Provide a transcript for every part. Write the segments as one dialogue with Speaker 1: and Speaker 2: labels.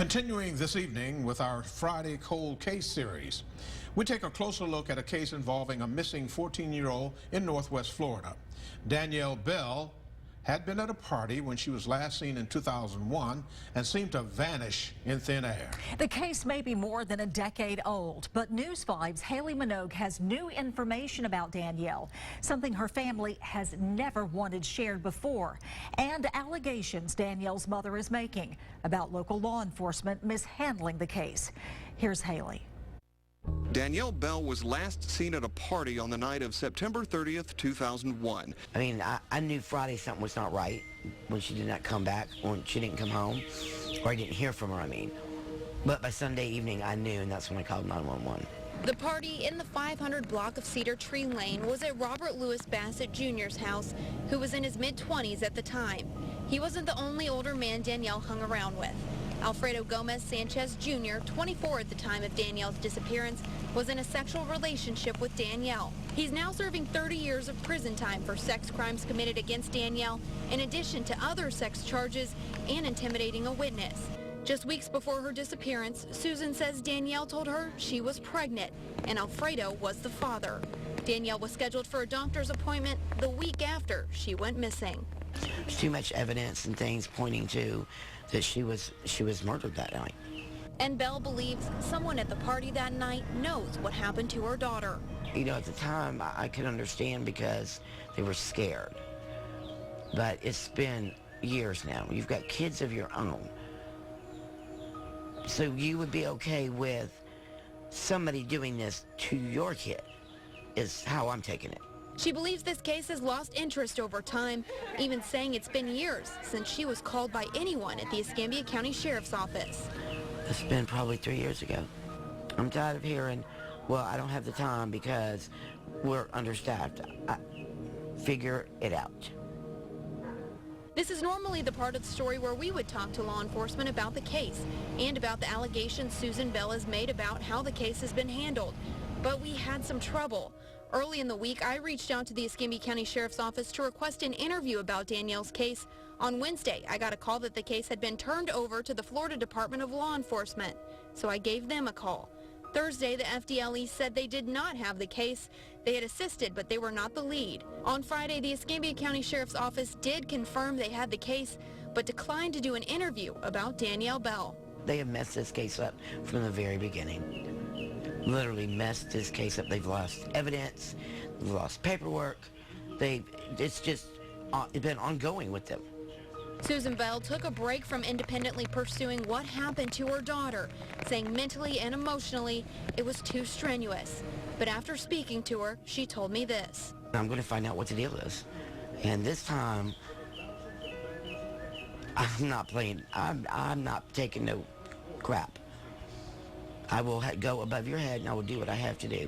Speaker 1: Continuing this evening with our Friday Cold Case series, we take a closer look at a case involving a missing 14-year-old in Northwest Florida. Danielle Bell had been at a party when she was last seen in 2001 and seemed to vanish in thin air.
Speaker 2: The case may be more than a decade old, but News 5's Haley Minogue has new information about Danielle, something her family has never wanted shared before, and allegations Danielle's mother is making about local law enforcement mishandling the case. Here's Haley.
Speaker 3: Danielle Bell was last seen at a party on the night of September 30th, 2001.
Speaker 4: I mean, I knew Friday something was not right when she did not come back, when she didn't come home, or I didn't hear from her, I mean. But by Sunday evening, I knew, and that's when I called 911.
Speaker 5: The party in the 500 block of Cedar Tree Lane was at Robert Louis Bassett Jr.'s house, who was in his mid-20s at the time. He wasn't the only older man Danielle hung around with. Alfredo Gomez Sanchez Jr., 24 at the time of Danielle's disappearance, was in a sexual relationship with Danielle. He's now serving 30 years of prison time for sex crimes committed against Danielle, in addition to other sex charges and intimidating a witness. Just weeks before her disappearance, Susan says Danielle told her she was pregnant, and Alfredo was the father. Danielle was scheduled for a doctor's appointment the week after she went missing.
Speaker 4: There's too much evidence and things pointing to that she was murdered that night.
Speaker 5: And Bell believes someone at the party that night knows what happened to her daughter.
Speaker 4: You know, at the time, I could understand because they were scared. But it's been years now. You've got kids of your own. So you would be okay with somebody doing this to your kid, is how I'm taking it.
Speaker 5: She believes this case has lost interest over time, even saying it's been years since she was called by anyone at the Escambia County Sheriff's Office.
Speaker 4: It's been probably 3 years ago. I'm tired of hearing, well, I don't have the time because we're understaffed. Figure it out.
Speaker 5: This is normally the part of the story where we would talk to law enforcement about the case and about the allegations Susan Bell has made about how the case has been handled. But we had some trouble. Early in the week, I reached out to the Escambia County Sheriff's Office to request an interview about Danielle's case. On Wednesday, I got a call that the case had been turned over to the Florida Department of Law Enforcement, so I gave them a call. Thursday, the FDLE said they did not have the case. They had assisted, but they were not the lead. On Friday, the Escambia County Sheriff's Office did confirm they had the case, but declined to do an interview about Danielle Bell.
Speaker 4: They have messed this case up from the very beginning. Literally messed this case up. They've lost evidence, they've lost paperwork. It's been ongoing with them.
Speaker 5: Susan Bell took a break from independently pursuing what happened to her daughter, saying mentally and emotionally it was too strenuous. But after speaking to her, she told me this.
Speaker 4: I'm going to find out what the deal is. And this time, I'm not playing, I'm not taking no crap. I will go above your head and I will do what I have to do.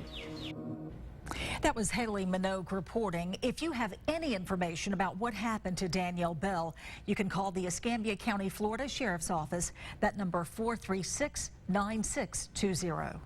Speaker 2: That was Haley Minogue reporting. If you have any information about what happened to Danielle Bell, you can call the Escambia County, Florida Sheriff's Office. That number 436-9620.